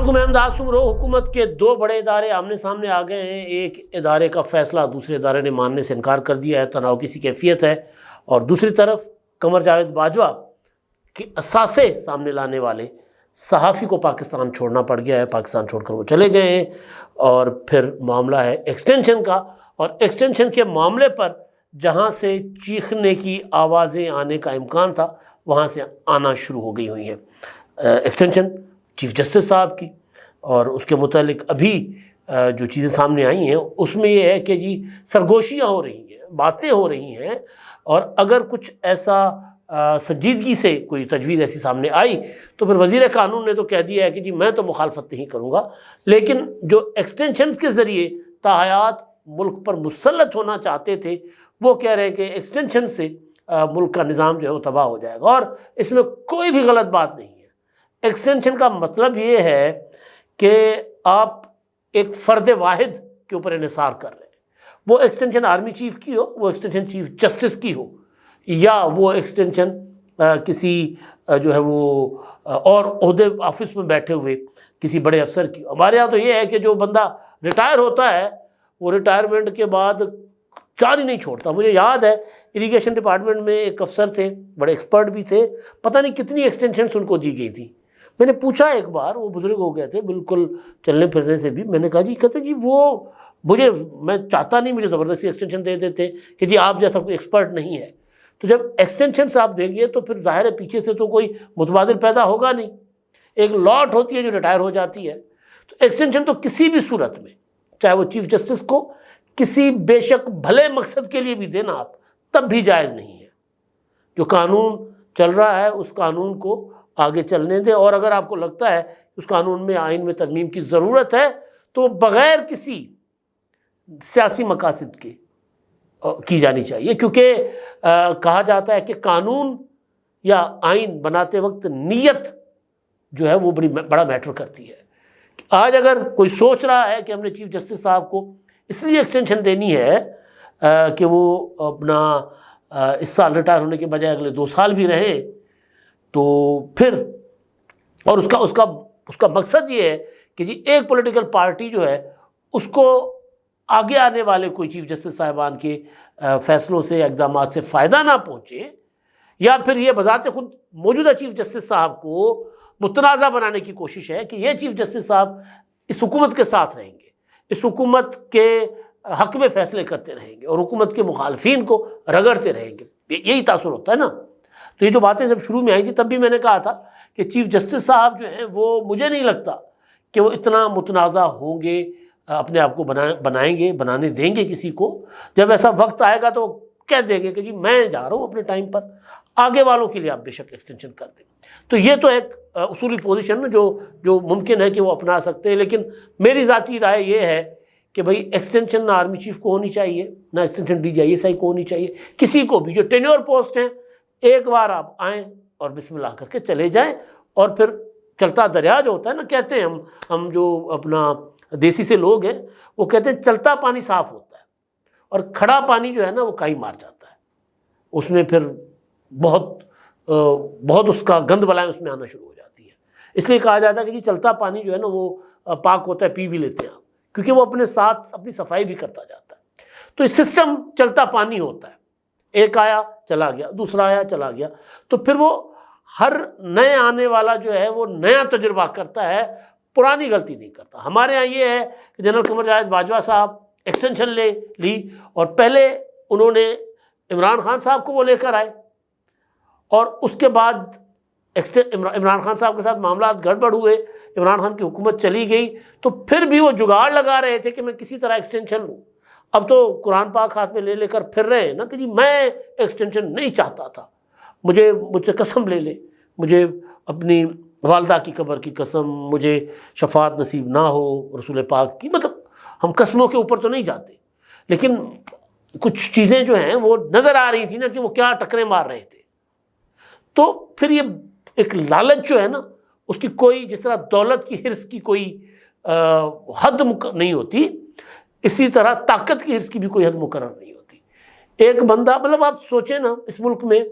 ملک میں امداد سمرو حکومت کے دو بڑے ادارے آمنے سامنے آ گئے ہیں۔ ایک ادارے کا فیصلہ دوسرے ادارے نے ماننے سے انکار کر دیا ہے، تناؤ کی سی کیفیت ہے، اور دوسری طرف قمر جاوید باجوہ کے اثاثے سامنے لانے والے صحافی کو پاکستان چھوڑنا پڑ گیا ہے، پاکستان چھوڑ کر وہ چلے گئے ہیں۔ اور پھر معاملہ ہے ایکسٹینشن کا، اور ایکسٹینشن کے معاملے پر جہاں سے چیخنے کی آوازیں آنے کا امکان تھا وہاں سے آنا شروع ہو گئی ہوئی ہیں۔ ایکسٹینشن چیف جسٹس صاحب کی، اور اس کے متعلق ابھی جو چیزیں سامنے آئی ہیں اس میں یہ ہے کہ جی سرگوشیاں ہو رہی ہیں، باتیں ہو رہی ہیں، اور اگر کچھ ایسا سنجیدگی سے کوئی تجویز ایسی سامنے آئی تو پھر وزیر قانون نے تو کہہ دیا ہے کہ جی میں تو مخالفت نہیں کروں گا، لیکن جو ایکسٹینشن کے ذریعے تاحیات ملک پر مسلط ہونا چاہتے تھے وہ کہہ رہے ہیں کہ ایکسٹینشن سے ملک کا نظام جو ہے وہ تباہ ہو جائے گا، اور اس میں کوئی بھی غلط بات نہیں ہے۔ ایکسٹینشن کا مطلب یہ ہے کہ آپ ایک فرد واحد کے اوپر انحصار کر رہے ہیں، وہ ایکسٹینشن آرمی چیف کی ہو، وہ ایکسٹینشن چیف جسٹس کی ہو، یا وہ ایکسٹینشن کسی جو ہے وہ اور عہدے آفس میں بیٹھے ہوئے کسی بڑے افسر کی۔ ہمارے یہاں تو یہ ہے کہ جو بندہ ریٹائر ہوتا ہے وہ ریٹائرمنٹ کے بعد چار ہی نہیں چھوڑتا۔ مجھے یاد ہے اریگیشن ڈپارٹمنٹ میں ایک افسر تھے، بڑے ایکسپرٹ بھی تھے، پتہ نہیں کتنی ایکسٹینشنس ان کو دی گئی تھی۔ میں نے پوچھا ایک بار، وہ بزرگ ہو گئے تھے بالکل چلنے پھرنے سے بھی، میں نے کہا جی، کہتے جی وہ میں چاہتا نہیں، مجھے زبردستی ایکسٹینشن دے دیتے کہ جی آپ جیسا کوئی ایکسپرٹ نہیں ہے۔ تو جب ایکسٹینشن سے آپ دیں گے تو پھر ظاہر ہے پیچھے سے تو کوئی متبادل پیدا ہوگا نہیں، ایک لاٹ ہوتی ہے جو ریٹائر ہو جاتی ہے۔ تو ایکسٹینشن تو کسی بھی صورت میں، چاہے وہ چیف جسٹس کو کسی بے شک بھلے مقصد کے لیے بھی دینا آپ، تب بھی جائز نہیں ہے۔ جو قانون چل رہا ہے اس قانون کو آگے چلنے دیں، اور اگر آپ کو لگتا ہے اس قانون میں آئین میں ترمیم کی ضرورت ہے تو بغیر کسی سیاسی مقاصد کے کی جانی چاہیے، کیونکہ کہا جاتا ہے کہ قانون یا آئین بناتے وقت نیت جو ہے وہ بڑا میٹر کرتی ہے۔ آج اگر کوئی سوچ رہا ہے کہ ہم نے چیف جسٹس صاحب کو اس لیے ایکسٹینشن دینی ہے کہ وہ اپنا اس سال ریٹائر ہونے کے بجائے اگلے 2 سال بھی رہے، تو پھر اور اس کا مقصد یہ ہے کہ جی ایک پولیٹیکل پارٹی جو ہے اس کو آگے آنے والے کوئی چیف جسٹس صاحبان کے فیصلوں سے اقدامات سے فائدہ نہ پہنچے، یا پھر یہ بذات خود موجودہ چیف جسٹس صاحب کو متنازع بنانے کی کوشش ہے کہ یہ چیف جسٹس صاحب اس حکومت کے ساتھ رہیں گے، اس حکومت کے حق میں فیصلے کرتے رہیں گے، اور حکومت کے مخالفین کو رگڑتے رہیں گے۔ یہی تاثر ہوتا ہے نا۔ تو یہ جو باتیں جب شروع میں آئی تھی تب بھی میں نے کہا تھا کہ چیف جسٹس صاحب جو ہیں وہ مجھے نہیں لگتا کہ وہ اتنا متنازع ہوں گے، اپنے آپ کو بنانے دیں گے کسی کو۔ جب ایسا وقت آئے گا تو کہہ دیں گے کہ جی میں جا رہا ہوں اپنے ٹائم پر، آگے والوں کے لیے آپ بے شک ایکسٹینشن کر دیں۔ تو یہ تو ایک اصولی پوزیشن جو ممکن ہے کہ وہ اپنا سکتے ہیں، لیکن میری ذاتی رائے یہ ہے کہ بھئی ایکسٹینشن نہ آرمی چیف کو ہونی چاہیے، نہ ایکسٹینشن DGI کو ہونی چاہیے، کسی کو بھی جو ٹینیور پوسٹ ہیں ایک بار آپ آئیں اور بسم اللہ کر کے چلے جائیں، اور پھر چلتا دریا جو ہوتا ہے نا، کہتے ہیں ہم جو اپنا دیسی سے لوگ ہیں وہ کہتے ہیں چلتا پانی صاف ہوتا ہے، اور کھڑا پانی جو ہے نا وہ کائی مار جاتا ہے، اس میں پھر بہت اس کا گند بلائیں اس میں آنا شروع ہو جاتی ہے۔ اس لیے کہا جاتا ہے کہ جی چلتا پانی جو ہے نا وہ پاک ہوتا ہے، پی بھی لیتے ہیں آپ، کیونکہ وہ اپنے ساتھ اپنی صفائی بھی کرتا جاتا ہے۔ تو یہ سسٹم چلتا پانی ہوتا ہے، ایک آیا چلا گیا، دوسرا آیا چلا گیا، تو پھر وہ ہر نئے آنے والا جو ہے وہ نیا تجربہ کرتا ہے، پرانی غلطی نہیں کرتا۔ ہمارے ہاں یہ ہے کہ جنرل قمر جاوید باجوہ صاحب ایکسٹینشن لی، اور پہلے انہوں نے عمران خان صاحب کو وہ لے کر آئے، اور اس کے بعد عمران خان صاحب کے ساتھ معاملات گڑبڑ ہوئے، عمران خان کی حکومت چلی گئی، تو پھر بھی وہ جگاڑ لگا رہے تھے کہ میں کسی طرح ایکسٹینشن لوں۔ اب تو قرآن پاک ہاتھ میں لے کر پھر رہے ہیں نا کہ جی میں ایکسٹینشن نہیں چاہتا تھا، مجھ سے قسم لے لے، مجھے اپنی والدہ کی قبر کی قسم، مجھے شفاعت نصیب نہ ہو رسول پاک کی، مطلب ہم قسموں کے اوپر تو نہیں جاتے، لیکن کچھ چیزیں جو ہیں وہ نظر آ رہی تھی نا کہ وہ کیا ٹکریں مار رہے تھے۔ تو پھر یہ ایک لالچ جو ہے نا اس کی کوئی، جس طرح دولت کی حرص کی کوئی حد نہیں ہوتی، اسی طرح طاقت کی حرص کی بھی کوئی حد مقرر نہیں ہوتی۔ ایک بندہ، مطلب آپ سوچیں نا، اس ملک میں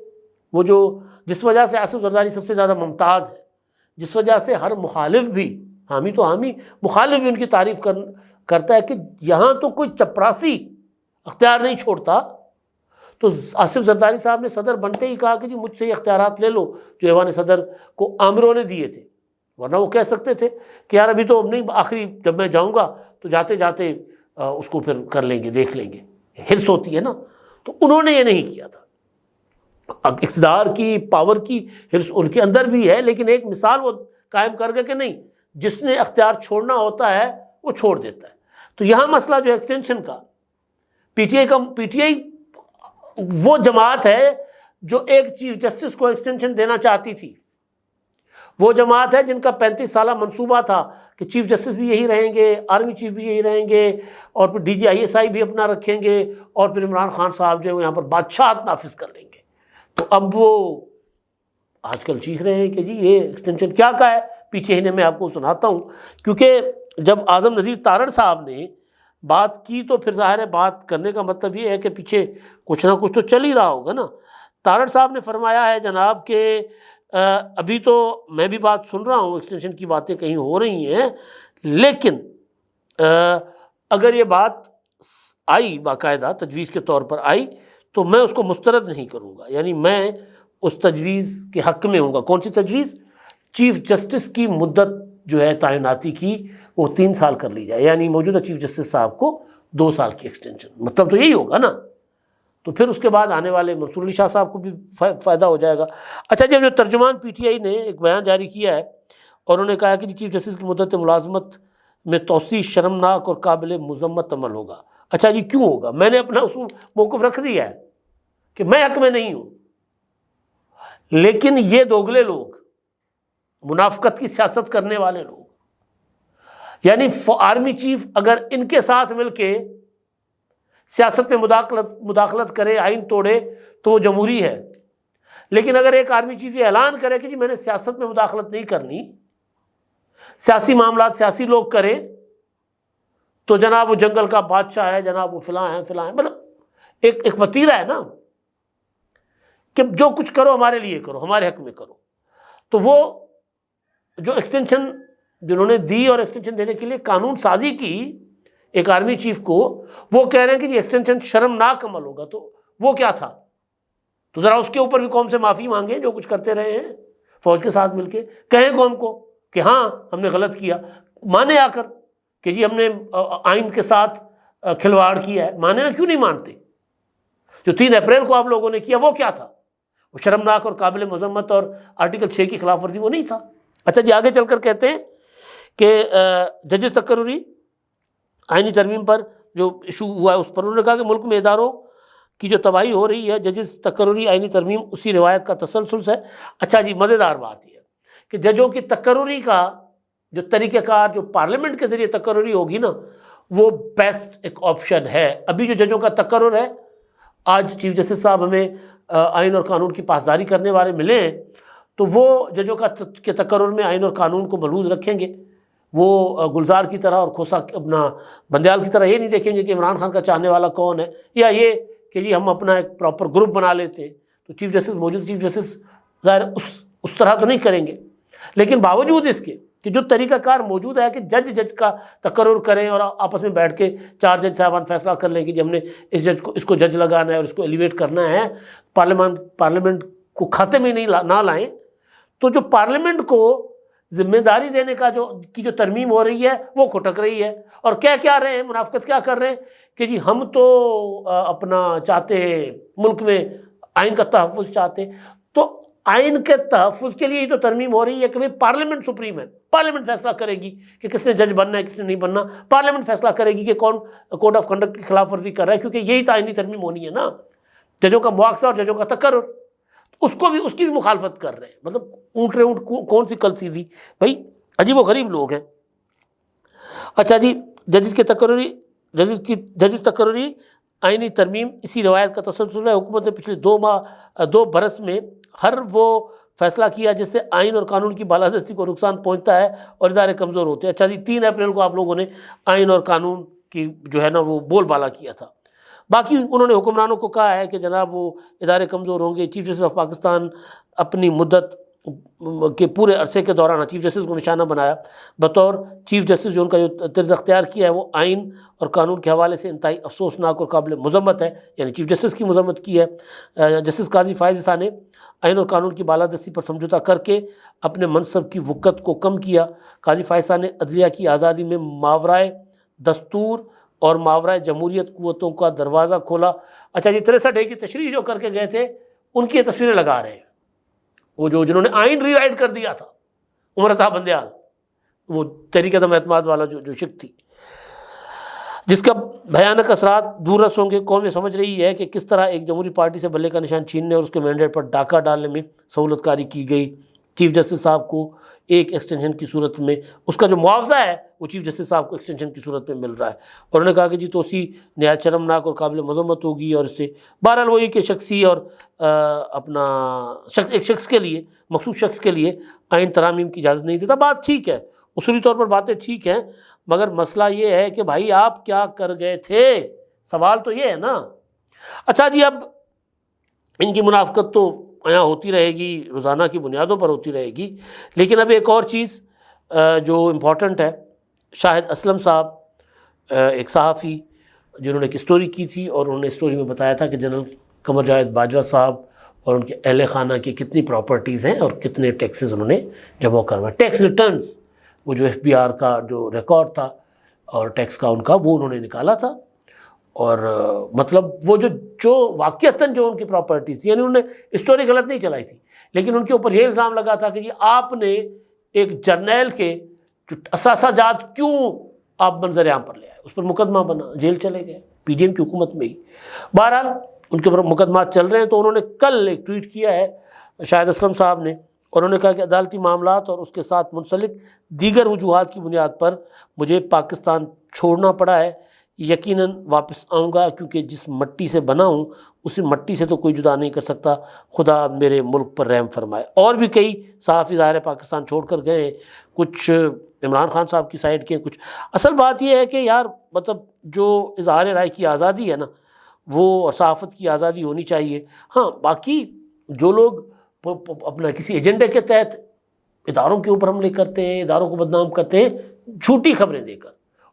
وہ جس وجہ سے آصف زرداری سب سے زیادہ ممتاز ہے، جس وجہ سے ہر مخالف بھی حامی تو حامی، مخالف بھی ان کی تعریف کرتا ہے کہ یہاں تو کوئی چپراسی اختیار نہیں چھوڑتا. تو آصف زرداری صاحب نے صدر بنتے ہی کہا کہ جی مجھ سے یہ اختیارات لے لو جو ایوان صدر کو عامروں نے دیے تھے، ورنہ وہ کہہ سکتے تھے کہ یار ابھی تو نہیں، آخری جب میں جاؤں گا تو جاتے جاتے اس کو پھر کر لیں گے، دیکھ لیں گے. حرص ہوتی ہے نا. تو انہوں نے یہ نہیں کیا تھا. اقتدار کی، پاور کی حرص ان کے اندر بھی ہے، لیکن ایک مثال وہ قائم کر گئے کہ نہیں، جس نے اختیار چھوڑنا ہوتا ہے وہ چھوڑ دیتا ہے. تو یہاں مسئلہ جو ہے ایکسٹینشن کا، پی ٹی آئی وہ جماعت ہے جو ایک چیف جسٹس کو ایکسٹینشن دینا چاہتی تھی. وہ جماعت ہے جن کا 35 سالہ منصوبہ تھا کہ چیف جسٹس بھی یہی رہیں گے، آرمی چیف بھی یہی رہیں گے، اور پھر DGISI بھی اپنا رکھیں گے، اور پھر عمران خان صاحب جو ہے یہاں پر بادشاہت نافذ کر لیں گے. تو اب وہ آج کل چیخ رہے ہیں کہ جی یہ ایکسٹینشن کیا کا ہے. پی ٹی آئی نے، میں آپ کو سناتا ہوں، کیونکہ جب اعظم نذیر تارڑ صاحب نے بات کی تو پھر ظاہر ہے بات کرنے کا مطلب یہ ہے کہ پیچھے کچھ نہ کچھ تو چل ہی رہا ہوگا نا. تارڑ صاحب نے فرمایا ہے جناب کہ ابھی تو میں بھی بات سن رہا ہوں، ایکسٹینشن کی باتیں کہیں ہو رہی ہیں، لیکن اگر یہ بات آئی باقاعدہ تجویز کے طور پر آئی تو میں اس کو مسترد نہیں کروں گا. یعنی میں اس تجویز کے حق میں ہوں گا. کون سی تجویز؟ چیف جسٹس کی مدت جو ہے تعیناتی کی وہ 3 سال کر لی جائے، یعنی موجودہ چیف جسٹس صاحب کو 2 سال کی ایکسٹینشن. مطلب تو یہی ہوگا نا. تو پھر اس کے بعد آنے والے منصور علی شاہ صاحب کو بھی فائدہ ہو جائے گا. اچھا جب جو ترجمان پی ٹی آئی نے ایک بیان جاری کیا ہے اور انہوں نے کہا کہ چیف جسٹس کی مدت ملازمت میں توسیع شرمناک اور قابل مذمت عمل ہوگا. اچھا جی کیوں ہوگا؟ میں نے اپنا اصول موقف رکھ دیا ہے کہ میں حق میں نہیں ہوں، لیکن یہ دوگلے لوگ، منافقت کی سیاست کرنے والے لوگ، یعنی آرمی چیف اگر ان کے ساتھ مل کے سیاست میں مداخلت کرے، آئین توڑے تو وہ جمہوری ہے. لیکن اگر ایک آرمی چیف یہ اعلان کرے کہ جی میں نے سیاست میں مداخلت نہیں کرنی، سیاسی معاملات سیاسی لوگ کریں، تو جناب وہ جنگل کا بادشاہ ہے، جناب وہ فلاں ہیں فلاں ہیں. مطلب ایک وتیرہ ہے نا کہ جو کچھ کرو ہمارے لیے کرو، ہمارے حق میں کرو. تو وہ جو ایکسٹینشن جنہوں نے دی اور ایکسٹینشن دینے کے لیے قانون سازی کی ایک آرمی چیف کو، وہ کہہ رہے ہیں کہ جی ایکسٹینشن شرمناک عمل ہوگا. تو وہ کیا تھا؟ تو ذرا اس کے اوپر بھی قوم سے معافی مانگیں جو کچھ کرتے رہے ہیں فوج کے ساتھ مل کے. کہیں قوم کو کہ ہاں ہم نے غلط کیا، مانے آ کر کہ جی ہم نے آئین کے ساتھ کھلواڑ کیا ہے. مانے نا، کیوں نہیں مانتے؟ جو 3 اپریل کو آپ لوگوں نے کیا وہ کیا تھا؟ وہ شرمناک اور قابل مذمت اور آرٹیکل 6 کی خلاف ورزی وہ نہیں تھا. اچھا جی آگے چل کر کہتے ہیں کہ ججز تقرری آئینی ترمیم پر جو ایشو ہوا ہے اس پر انہوں نے کہا کہ ملک میں اداروں کی جو تباہی ہو رہی ہے، ججز تقرری آئینی ترمیم اسی روایت کا تسلسل ہے. اچھا جی مزیدار بات یہ ہے کہ ججوں کی تقرری کا جو طریقہ کار جو پارلیمنٹ کے ذریعے تقرری ہوگی نا، وہ بیسٹ ایک آپشن ہے. ابھی جو ججوں کا تقرر ہے، آج چیف جسٹس صاحب ہمیں آئین اور قانون کی پاسداری کرنے والے ملے ہیں، تو وہ ججوں کے تقرر میں آئین اور قانون کو ملحوظ رکھیں گے. وہ گلزار کی طرح اور کھوسا اپنا بندیال کی طرح یہ نہیں دیکھیں گے کہ عمران خان کا چاہنے والا کون ہے، یا یہ کہ جی ہم اپنا ایک پراپر گروپ بنا لیتے ہیں. تو چیف جسٹس، موجود چیف جسٹس ظاہر اس طرح تو نہیں کریں گے. لیکن باوجود اس کے کہ جو طریقہ کار موجود ہے کہ جج کا تقرر کریں اور آپس میں بیٹھ کے 4 جج صاحبان فیصلہ کر لیں کہ جی ہم نے اس کو جج لگانا ہے اور اس کو ایلیویٹ کرنا ہے، پارلیمنٹ کو کھاتے میں نہ لائیں. تو جو پارلیمنٹ کو ذمہ داری دینے کا جو ترمیم ہو رہی ہے وہ کھٹک رہی ہے. اور کیا رہے ہیں، منافقت کیا کر رہے ہیں کہ جی ہم تو اپنا چاہتے ہیں ملک میں آئین کا تحفظ چاہتے ہیں. تو آئین کے تحفظ کے لیے ہی تو ترمیم ہو رہی ہے کہ پارلیمنٹ سپریم ہے، پارلیمنٹ فیصلہ کرے گی کہ کس نے جج بننا ہے کس نے نہیں بننا. پارلیمنٹ فیصلہ کرے گی کہ کون کوڈ آف کنڈکٹ کی خلاف ورزی کر رہا ہے، کیونکہ یہی تو آئینی ترمیم ہونی ہے نا، ججوں کا مواخذہ اور ججوں کا تقرر. اس کی بھی مخالفت کر رہے ہیں. مطلب اونٹ کون سی کل سیدھی بھائی، عجیب و غریب لوگ ہیں. اچھا جی ججز تقرری آئینی ترمیم اسی روایت کا تسلسل ہے. حکومت نے پچھلے 2 برس میں ہر وہ فیصلہ کیا جس سے آئین اور قانون کی بالادستی کو نقصان پہنچتا ہے اور ادارے کمزور ہوتے ہیں. اچھا جی 3 اپریل کو آپ لوگوں نے آئین اور قانون کی جو ہے نا وہ بول بالا کیا تھا. باقی انہوں نے حکمرانوں کو کہا ہے کہ جناب وہ ادارے کمزور ہوں گے. چیف جسٹس آف پاکستان اپنی مدت کے پورے عرصے کے دوران چیف جسٹس کو نشانہ بنایا. بطور چیف جسٹس جو ان کا جو طرز اختیار کیا ہے وہ آئین اور قانون کے حوالے سے انتہائی افسوسناک اور قابل مذمت ہے. یعنی چیف جسٹس کی مذمت کی ہے. جسٹس قاضی فائز عیسیٰ نے آئین اور قانون کی بالادستی پر سمجھوتہ کر کے اپنے منصب کی وقت کو کم کیا. قاضی فائز عیسیٰ نے عدلیہ کی آزادی میں ماورائے دستور اور ماورائے جمہوریت قوتوں کا دروازہ کھولا. اچھا جی 63 کی تشریح جو کر کے گئے تھے ان کی یہ تصویریں لگا رہے ہیں. وہ جنہوں نے آئین ری رائٹ کر دیا تھا، عمر عطا بندیال، وہ تحریک عدم اعتماد والا جو شک تھی، جس کا بھیانک اثرات دور رس ہوں گے. قوم یہ سمجھ رہی ہے کہ کس طرح ایک جمہوری پارٹی سے بلے کا نشان چھیننے اور اس کے مینڈیٹ پر ڈاکہ ڈالنے میں سہولت کاری کی گئی. چیف جسٹس صاحب کو ایک ایکسٹینشن کی صورت میں اس کا جو معاوضہ ہے وہ چیف جسٹس صاحب کو ایکسٹینشن کی صورت میں مل رہا ہے. اور انہوں نے کہا کہ جی توسیع نہایت شرمناک اور قابل مذمت ہوگی، اور اس سے بہرحال وہی کہ شخصی اور ایک شخص کے لیے، مخصوص شخص کے لیے آئین ترامیم کی اجازت نہیں دیتا. بات ٹھیک ہے، اصولی طور پر باتیں ٹھیک ہیں، مگر مسئلہ یہ ہے کہ بھائی آپ کیا کر گئے تھے؟ سوال تو یہ ہے نا. اچھا جی اب ان کی منافقت تو یہاں ہوتی رہے گی، روزانہ کی بنیادوں پر ہوتی رہے گی، لیکن اب ایک اور چیز جو امپورٹنٹ ہے، شاہد اسلم صاحب ایک صحافی جنہوں نے ایک اسٹوری کی تھی، اور انہوں نے اسٹوری میں بتایا تھا کہ جنرل قمر جاوید باجوہ صاحب اور ان کے اہل خانہ کی کتنی پراپرٹیز ہیں اور کتنے ٹیکسز انہوں نے جمع کروائے. ٹیکس ریٹرنز، وہ جو ایف بی آر کا جو ریکارڈ تھا اور ٹیکس کا ان کا، وہ انہوں نے نکالا تھا. اور مطلب وہ جو واقعتاً جو ان کی پراپرٹیز تھی، یعنی انہوں نے اسٹوری غلط نہیں چلائی تھی، لیکن ان کے اوپر یہ الزام لگا تھا کہ جی آپ نے ایک جرنیل کے جو اثاثہ جات کیوں آپ منظر عام پر لے آئے. اس پر مقدمہ بنا، جیل چلے گئے پی ڈی ایم کی حکومت میں ہی. بہرحال ان کے اوپر مقدمات چل رہے ہیں. تو انہوں نے کل ایک ٹویٹ کیا ہے شاہد اسلم صاحب نے، اور انہوں نے کہا کہ عدالتی معاملات اور اس کے ساتھ منسلک دیگر وجوہات کی بنیاد پر مجھے پاکستان چھوڑنا پڑا ہے. یقیناً واپس آؤں گا، کیونکہ جس مٹی سے بنا ہوں اسی مٹی سے تو کوئی جدا نہیں کر سکتا. خدا میرے ملک پر رحم فرمائے. اور بھی کئی صحافی ظاہر پاکستان چھوڑ کر گئے ہیں، کچھ عمران خان صاحب کی سائڈ کے، کچھ. اصل بات یہ ہے کہ یار مطلب جو اظہار رائے کی آزادی ہے نا، وہ اور صحافت کی آزادی ہونی چاہیے. ہاں باقی جو لوگ اپنا کسی ایجنڈے کے تحت اداروں کے اوپر حملے کرتے ہیں، اداروں کو بدنام کرتے ہیں جھوٹی خبریں دے کر،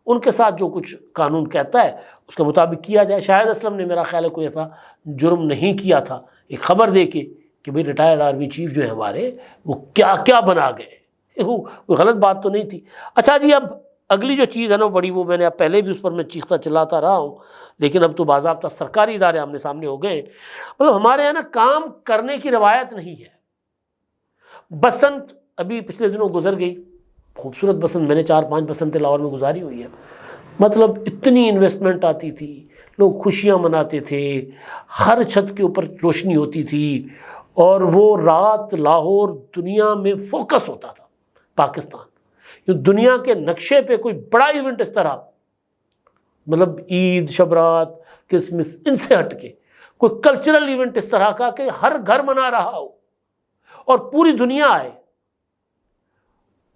ان کے ساتھ جو کچھ قانون کہتا ہے اس کے مطابق کیا جائے. شاہد اسلم نے میرا خیال ہے کوئی ایسا جرم نہیں کیا تھا ایک خبر دے کے کہ بھئی ریٹائرڈ آرمی چیف جو ہیں ہمارے وہ کیا کیا بنا گئے، وہ غلط بات تو نہیں تھی. اچھا جی اب اگلی جو چیز ہے نا بڑی، وہ میں نے اب پہلے بھی اس پر میں چیختا چلاتا رہا ہوں، لیکن اب تو باضابطہ سرکاری ادارے آمنے سامنے ہو گئے. مطلب ہمارے یہاں نا کام کرنے کی روایت نہیں ہے. بسنت ابھی پچھلے دنوں گزر گئی، خوبصورت بسنت، میں نے 4-5 بسنتیں لاہور میں گزاری ہوئی ہے. مطلب اتنی انویسٹمنٹ آتی تھی، لوگ خوشیاں مناتے تھے، ہر چھت کے اوپر روشنی ہوتی تھی، اور وہ رات لاہور دنیا میں فوکس ہوتا تھا. پاکستان دنیا کے نقشے پہ کوئی بڑا ایونٹ اس طرح، مطلب عید، شب رات، کرسمس، ان سے ہٹ کے کوئی کلچرل ایونٹ اس طرح کا کہ ہر گھر منا رہا ہو اور پوری دنیا آئے.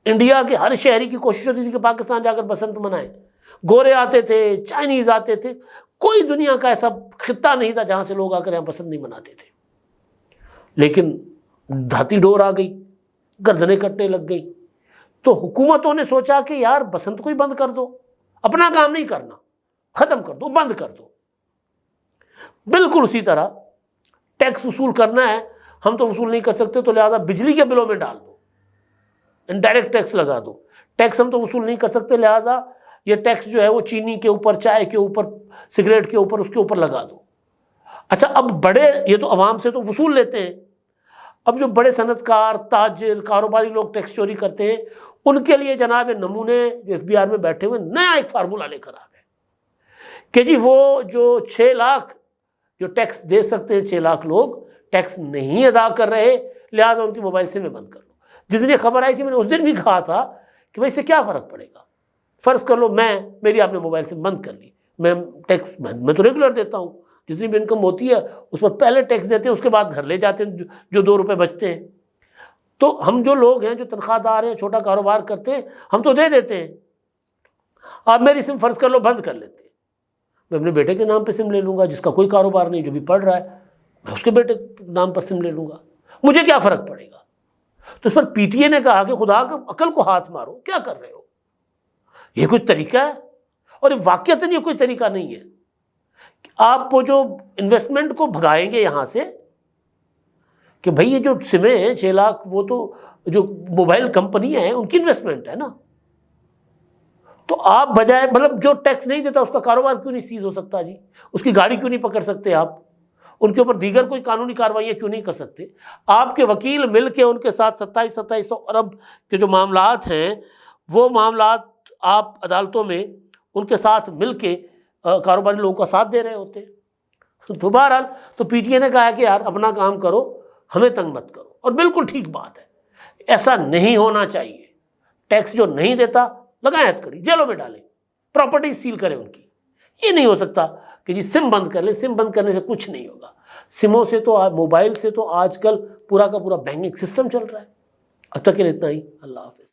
انڈیا کے ہر شہری کی کوشش ہوتی تھی کہ پاکستان جا کر بسنت منائے. گورے آتے تھے، چائنیز آتے تھے، کوئی دنیا کا ایسا خطہ نہیں تھا جہاں سے لوگ آ کر یہاں بسنت نہیں مناتے تھے. لیکن دھاتی ڈور آ گئی، گردنیں کٹنے لگ گئی. تو حکومتوں نے سوچا کہ یار بسنت کو ہی بند کر دو، اپنا کام نہیں کرنا، ختم کر دو، بند کر دو. بالکل اسی طرح ٹیکس وصول کرنا ہے، ہم تو وصول نہیں کر سکتے تو لہذا بجلی کے بلوں میں ڈال دو، انڈائریکٹ ٹیکس لگا دو. ٹیکس ہم تو وصول نہیں کر سکتے لہذا یہ ٹیکس جو ہے وہ چینی کے اوپر، چائے کے اوپر، سگریٹ کے اوپر، اس کے اوپر لگا دو. اچھا اب بڑے، یہ تو عوام سے تو وصول لیتے ہیں، اب جو بڑے صنعت کار، تاجر، کاروباری لوگ ٹیکس چوری کرتے ہیں، ان کے لیے جناب نمونے جو ایف بی آر میں بیٹھے ہوئے نیا ایک فارمولہ لے کر آ گئے کہ جی وہ جو 6 لاکھ جو ٹیکس دے سکتے ہیں، 6 لاکھ لوگ ٹیکس نہیں ادا کر رہے، لہٰذا ان کی موبائل سم میں بند کر لو. جس دن یہ خبر آئی تھی میں نے اس دن بھی کہا تھا کہ بھائی اس سے کیا فرق پڑے گا، فرض کر لو میری آپ نے موبائل سم بند کر لی، میں ٹیکس میں تو ریگولر دیتا ہوں، جتنی بھی انکم ہوتی ہے اس پر پہلے ٹیکس دیتے ہیں، اس کے بعد گھر لے جاتے ہیں جو 2 روپے بچتے ہیں. تو ہم جو لوگ ہیں جو تنخواہ دار ہیں، چھوٹا کاروبار کرتے ہیں، ہم تو دے دیتے ہیں. آپ میری سم فرض کر لو بند کر لیتے ہیں، میں اپنے بیٹے کے نام پہ سم لے لوں گا جس کا کوئی کاروبار نہیں، جو بھی پڑھ رہا ہے، میں اس کے بیٹے کے نام پر سم لے لوں گا، مجھے کیا فرق پڑے گا. تو اس پر پی ٹی اے نے کہا کہ خدا کا عقل کو ہاتھ مارو، کیا کر رہے ہو؟ یہ کوئی طریقہ ہے؟ اور واقعتاً یہ کوئی طریقہ نہیں ہے۔ آپ وہ جو انویسٹمنٹ کو بھگائیں گے یہاں سے کہ بھئی یہ جو سمیں ہیں 6 لاکھ، وہ تو جو موبائل کمپنیاں ہیں ان کی انویسٹمنٹ ہے نا، تو آپ بجائے مطلب جو ٹیکس نہیں دیتا اس کا کاروبار کیوں نہیں سیز ہو سکتا جی؟ اس کی گاڑی کیوں نہیں پکڑ سکتے آپ؟ ان کے اوپر دیگر کوئی قانونی کارروائیاں کیوں نہیں کر سکتے؟ آپ کے وکیل مل کے ان کے ساتھ 2700 ارب کے جو معاملات ہیں وہ معاملات آپ عدالتوں میں ان کے ساتھ مل کے کاروباری لوگوں کا ساتھ دے رہے ہوتے ہیں۔ تو بہرحال تو پی ٹی اے نے کہا کہ یار اپنا کام کرو، ہمیں تنگ مت کرو، اور بالکل ٹھیک بات ہے، ایسا نہیں ہونا چاہیے۔ ٹیکس جو نہیں دیتا لگائیں ہتھکڑی، جیلوں میں ڈالیں، پراپرٹی سیل کریں ان کی۔ یہ نہیں ہو سکتا کہ جی سم بند کر لیں، سم بند کرنے سے کچھ نہیں ہوگا۔ سموں سے تو موبائل سے تو آج کل پورا کا پورا بینکنگ سسٹم چل رہا ہے۔ اب تک کے لیے اتنا ہی، اللہ حافظ۔